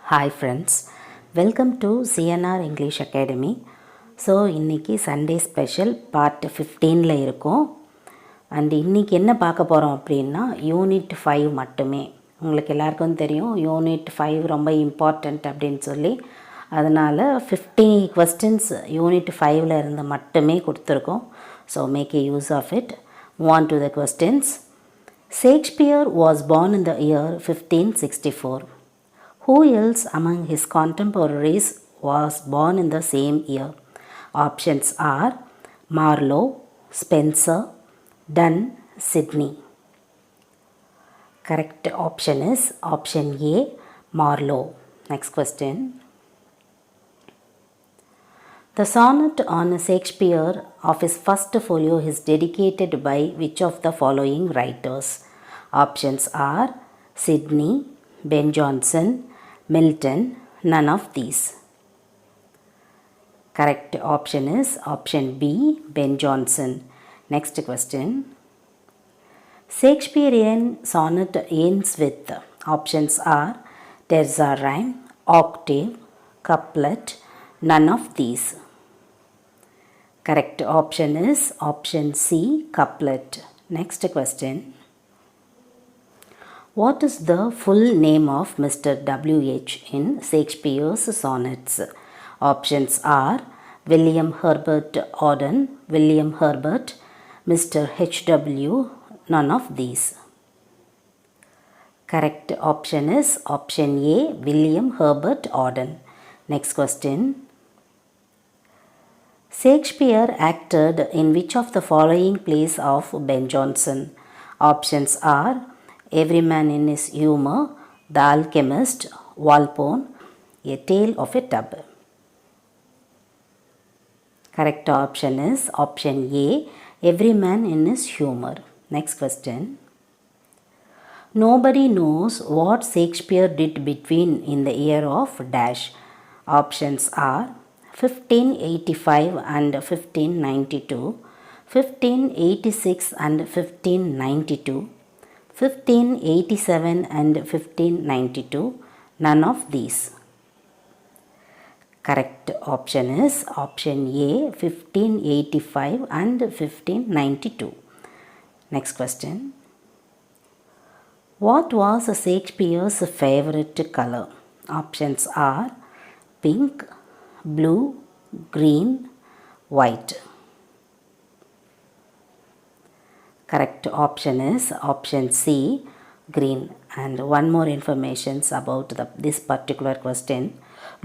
Hi friends, welcome to CNR English Academy. So இன்னைக்கு Sunday special part 15ல இருக்கும். And இன்னைக்கு என்ன பார்க்க போகிறோம் அப்படின்னா யூனிட் 5 மட்டுமே. உங்களுக்கு எல்லாருக்கும் தெரியும் யூனிட் 5 ரொம்ப இம்பார்ட்டண்ட் அப்படின்னு சொல்லி, அதனால் 50 questions யூனிட் 5ல இருந்து மட்டுமே கொடுத்துருக்கோம். So make a use of it. Move on to the questions. Shakespeare was born in the year 1564. Who else among his contemporaries was born in the same year? Options are Marlowe, Spenser, Donne, Sidney. Correct option is option A, Marlowe. Next question. The sonnet on Shakespeare of his first folio is dedicated by which of the following writers? Options are Sidney, Ben Jonson, Milton, none of these. Correct option is option B, Ben Jonson. Next question. Shakespearean sonnet ends with options are terza rhyme, octave, couplet, none of these. Correct option is option C, couplet. Next question. What is the full name of Mr. W.H. in Shakespeare's sonnets? Options are William Herbert Auden, William Herbert, Mr. H.W., none of these. Correct option is option A, William Herbert Auden. Next question. Shakespeare acted in which of the following plays of Ben Jonson? Options are Every Man in His Humour, The Alchemist, Walpole, A Tale of a Tub. Correct option is option A, Every Man in His Humour. Next question. Nobody knows what Shakespeare did between in the year of dash. Options are 1585 and 1592, 1586 and 1592, 1587 and 1592, none of these. Correct option is option A, 1585 and 1592. Next question. What was Shakespeare's favorite color? Options are pink, blue, green, white. Correct option is option C, green. And one more information about this particular question.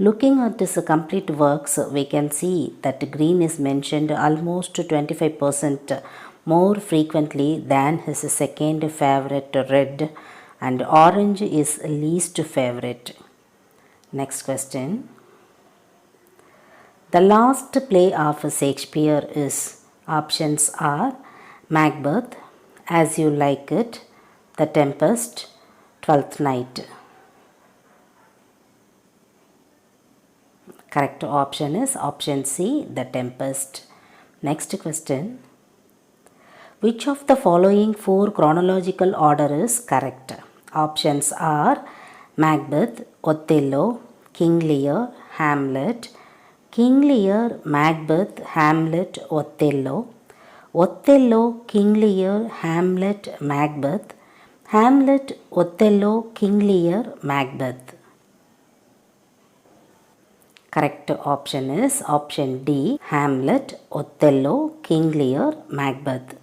Looking at his complete works, we can see that green is mentioned almost 25% more frequently than his second favorite red, and orange is least favorite. Next question. The last play of Shakespeare is options are Macbeth, As You Like It, The Tempest, Twelfth Night. Correct option is option C, The Tempest. Next question. Which of the following four chronological order is correct? Options are Macbeth, Othello, King Lear, Hamlet, King Lear, Macbeth, Hamlet, Othello, Othello, King Lear, Hamlet, Macbeth, Hamlet, Othello, King Lear, Macbeth. Correct option is option D, Hamlet, Othello, King Lear, Macbeth.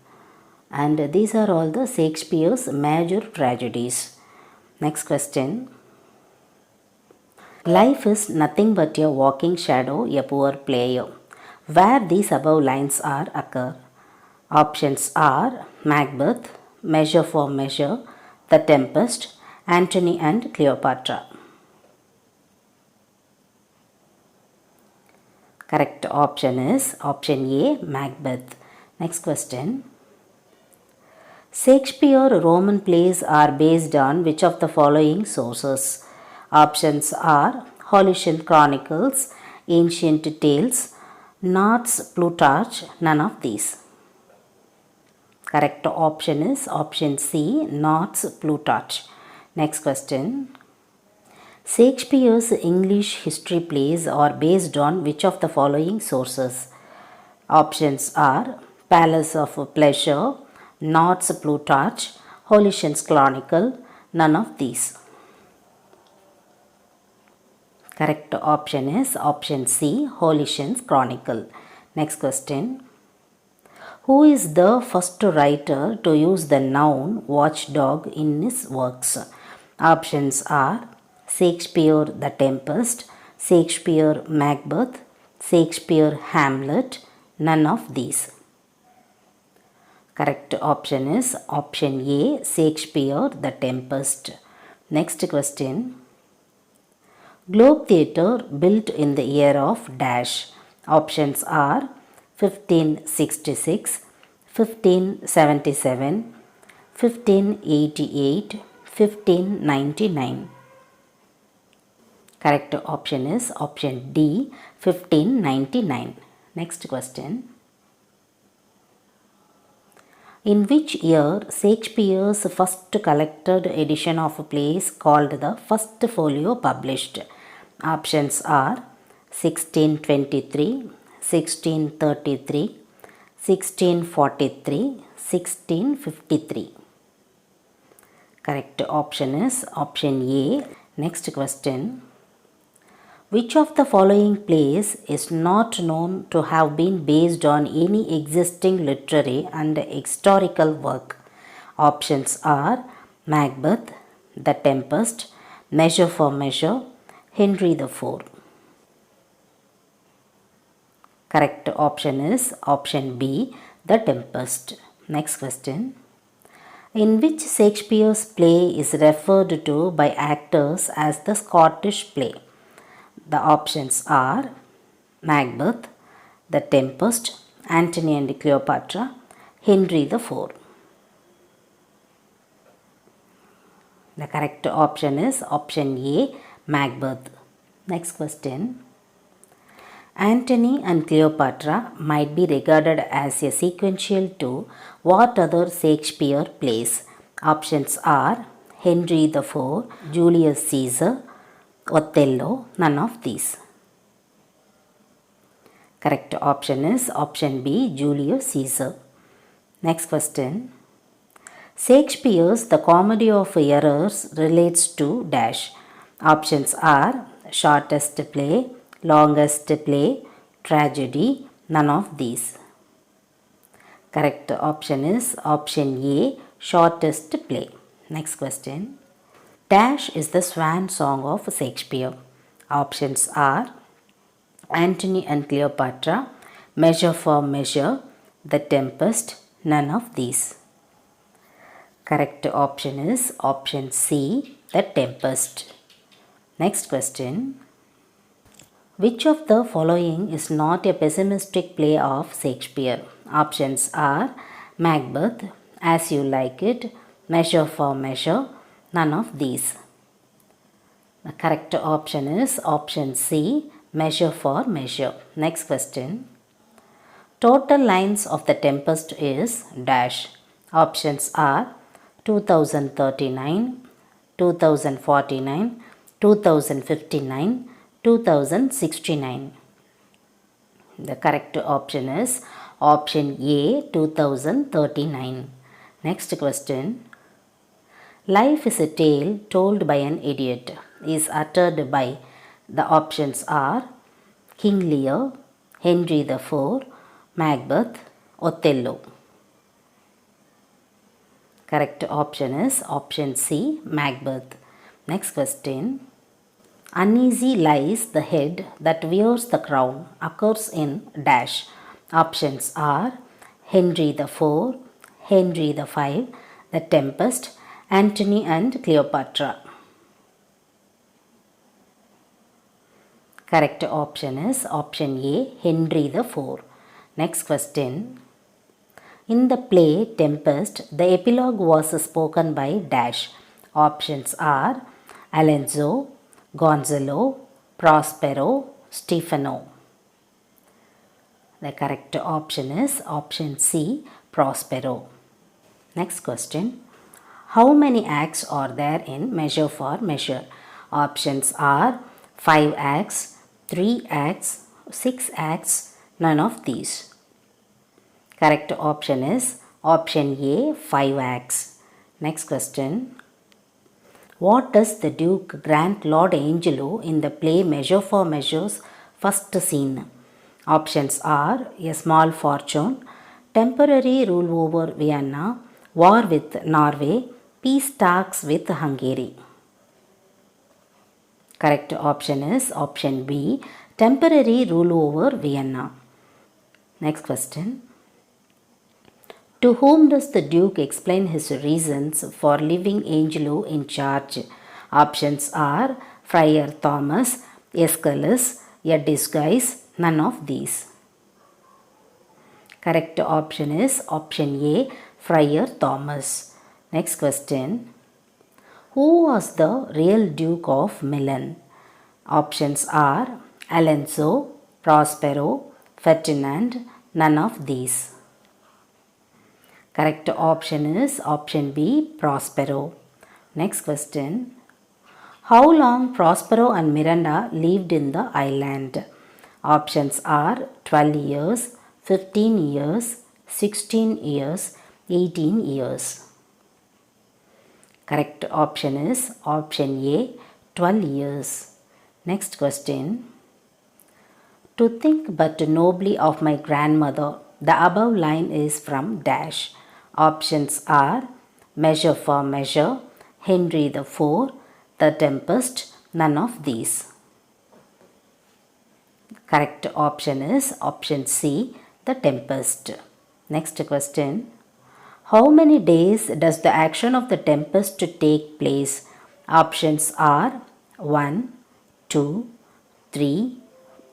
And these are all the Shakespeare's major tragedies. Next question. Life is nothing but a walking shadow, a poor player. Where these above lines are occur? Options are Macbeth, Measure for Measure, The Tempest, Antony and Cleopatra. Correct option is option A, Macbeth. Next question. Shakespeare Roman plays are based on which of the following sources? Options are Holician Chronicles, Ancient Tales, Notes, Plutarch, none of these. Correct option is option C, Notes, Plutarch. Next question. Shakespeare's English history plays are based on which of the following sources? Options are Palace of Pleasure, North's Plutarch, Holician's Chronicle, none of these. Correct option is option C, Holician's Chronicle. Next question. Who is the first writer to use the noun watchdog in his works? Options are Shakespeare the Tempest, Shakespeare Macbeth, Shakespeare Hamlet, none of these. Correct option is option A, Shakespeare the Tempest. Next question. Globe Theatre built in the year of dash. Options are 1566, 1577, 1588, 1599. Correct option is option D, 1599. Next question. In which year Shakespeare's first collected edition of plays called the First Folio published? Options are 1623, 1633, 1643, 1653. Correct option is option A. Next question. Which of the following plays is not known to have been based on any existing literary and historical work? Options are Macbeth, The Tempest, Measure for Measure, Henry IV. Correct option is option B, The Tempest. Next question. In which Shakespeare's play is referred to by actors as the Scottish play? The options are Macbeth, The Tempest, Antony and Cleopatra, Henry IV. The correct option is option A, Macbeth. Next question. Antony and Cleopatra might be regarded as a sequential to what other Shakespeare plays? Options are Henry IV, Julius Caesar, Othello, none of these. Correct option is option B, Julius Caesar. Next question. Shakespeare's The Comedy of Errors relates to dash. Options are shortest play, longest play, tragedy, none of these. Correct option is option A, shortest play. Next question. Dash is the swan song of Shakespeare. Options are Antony and Cleopatra, Measure for Measure, The Tempest, none of these. Correct option is option C, The Tempest. Next question. Which of the following is not a pessimistic play of Shakespeare? Options are Macbeth, As You Like It, Measure for Measure, none of these. The correct option is option C, Measure for Measure. Next question. Total lines of The Tempest is dash. Options are 2039, 2049, 2059, 2069. The correct option is option A, 2039. Next question. Life is a tale told by an idiot is uttered by. The options are King Lear, Henry IV, Macbeth, Othello. Correct option is option C, Macbeth. Next question. Uneasy lies the head that wears the crown occurs in dash. Options are Henry IV, Henry V, The Tempest, Antony and Cleopatra. Correct option is option A, Henry IV. Next question. In the play Tempest, the epilogue was spoken by dash. Options are Alonso, Gonzalo, Prospero, Stefano. The correct option is option C, Prospero. Next question. How many acts are there in Measure for Measure? Options are 5 acts, 3 acts, 6 acts, none of these. Correct option is option A, 5 acts. Next question. What does the Duke grant Lord Angelo in the play Measure for Measure's first scene? Options are a small fortune, temporary rule over Vienna, war with Norway, peace talks with Hungary. Correct option is option B, temporary rule over Vienna. Next question. To whom does the Duke explain his reasons for leaving Angelo in charge? Options are Friar Thomas, Aeschylus, a disguise, none of these. Correct option is option A, Friar Thomas. Next question. Who was the real Duke of Milan? Options are Alonso, Prospero, Ferdinand, none of these. Correct option is option B, Prospero. Next question. How long Prospero and Miranda lived in the island? Options are 12 years, 15 years, 16 years, 18 years. Correct option is option A, 12 years. Next question. To think but nobly of my grandmother, the above line is from dash. Options are Measure for Measure, Henry IV, The Tempest, none of these. Correct option is option C, The Tempest. Next question. How many days does the action of the Tempest take place? Options are 1, 2, 3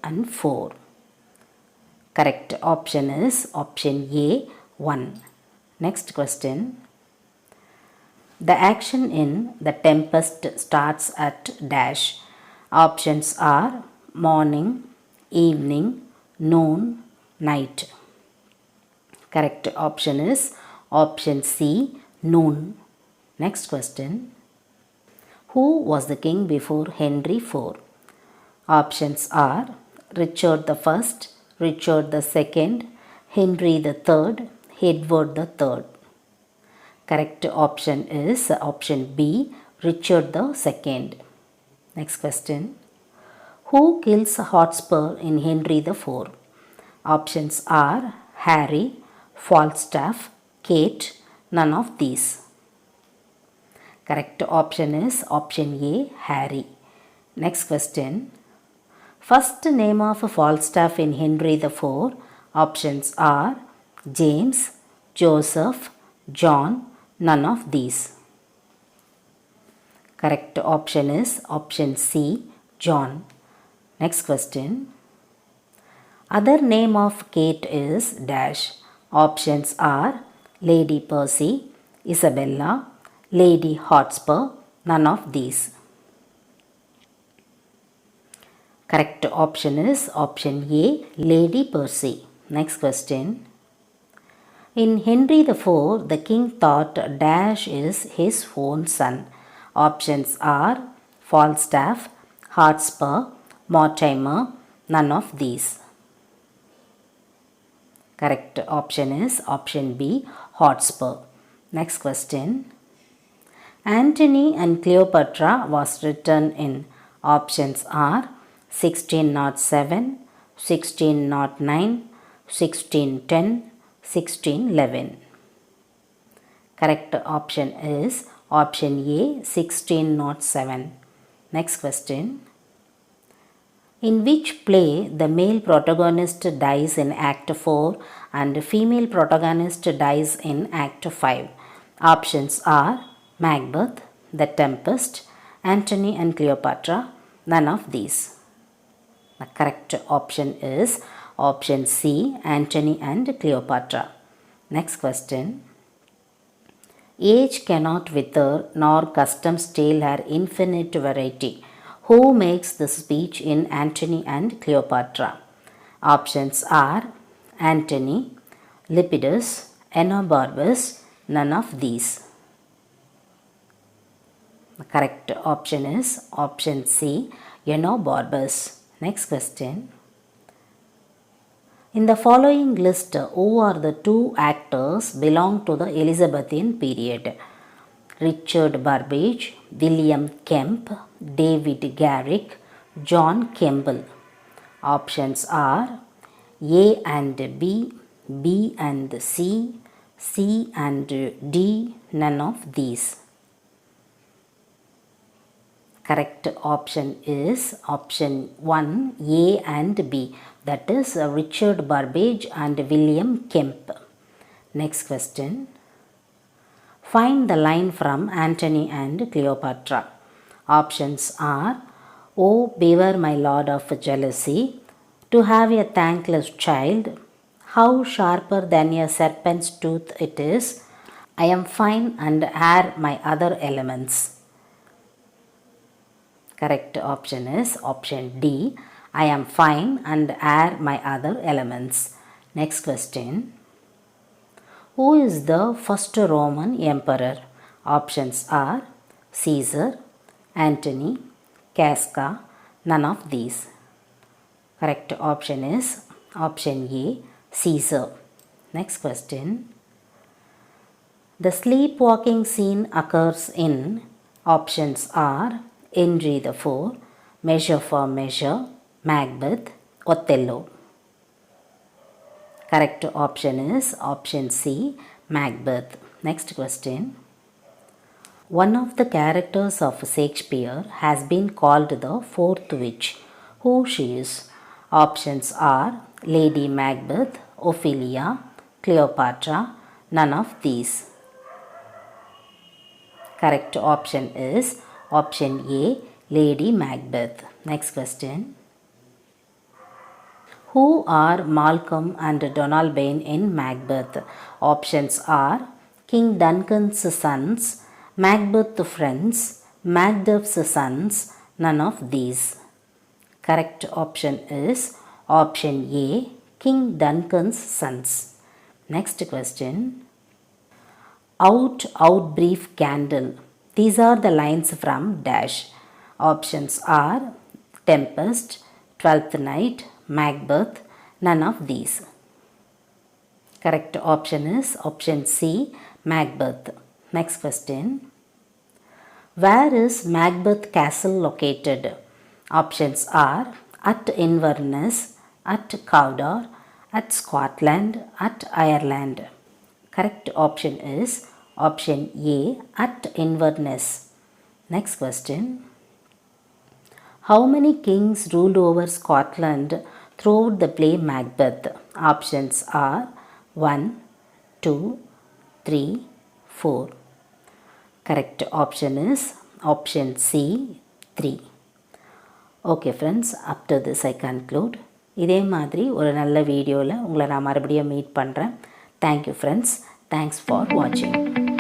and 4. Correct option is option A, 1. Next question. The action in The Tempest starts at dash. Options are morning, evening, noon, night. Correct option is option C, noon. Next question. Who was the king before Henry IV? Options are Richard I, Richard II, Henry III, Edward III. Correct option is option B, Richard II. Next question. Who kills Hotspur in Henry IV? Options are Harry, Falstaff, Kate, none of these. Correct option is option A, Harry. Next question. First name of Falstaff in Henry IV. Options are James, Joseph, John, none of these. Correct option is option C, John. Next question. Other name of Kate is dash. Options are Lady Percy, Isabella, Lady Hotspur, none of these. Correct option is option A, Lady Percy. Next question. In Henry IV, the king thought dash is his own son. Options are Falstaff, Hotspur, Mortimer, none of these. Correct option is option B, Hotspur. Next question. Antony and Cleopatra was written in. Options are 1607, 1609, 1610, 1611. Correct option is option A, 1607. Next question. In which play the male protagonist dies in Act 4 and female protagonist dies in Act 5? Options are Macbeth, The Tempest, Antony and Cleopatra, none of these. The correct option is option C, Antony and Cleopatra. Next question. Age cannot wither nor custom stale her infinite variety. Who makes the speech in Antony and Cleopatra? Options are Antony, Lepidus, Enobarbus, none of these. The correct option is option C, Enobarbus. Next question. In the following list, who are the two actors belong to the Elizabethan period? Richard Burbage, William Kemp, David Garrick, John Kemble. Options are A and B, B and C, C and D, none of these. Correct option is option 1, A and B. That is Richard Burbage and William Kemp. Next question. Find the line from Antony and Cleopatra. Options are Oh, beware my lord of jealousy, to have a thankless child, how sharper than a serpent's tooth it is, I am fine and air my other elements. Correct option is option D, I am fine and air my other elements. Next question. Who is the first Roman emperor? Options are Caesar, Antony, Casca, none of these. Correct option is option A, Caesar. Next question. The sleepwalking scene occurs in options are Henry IV, Measure for Measure, Macbeth, Othello. Correct option is option C, Macbeth. Next question. One of the characters of Shakespeare has been called the fourth witch. Who she is? Options are Lady Macbeth, Ophelia, Cleopatra, none of these. Correct option is option A, Lady Macbeth. Next question. Who are Malcolm and Donalbain in Macbeth? Options are King Duncan's sons, Macbeth's friends, Macduff's sons, none of these. Correct option is option A, King Duncan's sons. Next question. Out, out brief candle. These are the lines from dash. Options are Tempest, Twelfth Night, Macbeth, none of these. Correct option is option C, Macbeth. Next question. Where is Macbeth Castle located? Options are at Inverness, at Cawdor, at Scotland, at Ireland. Correct option is option A, at Inverness. Next question. How many kings ruled over Scotland throughout the play Macbeth? Options are 1, 2, 3, 4. Correct option is option C, 3. Okay friends, up to this I conclude. இதே மாதிரி ஒரு நல்ல வீடியோவில் உங்களை நான் மறுபடியும் meet பண்ணுறேன். Thank you friends. Thanks for watching.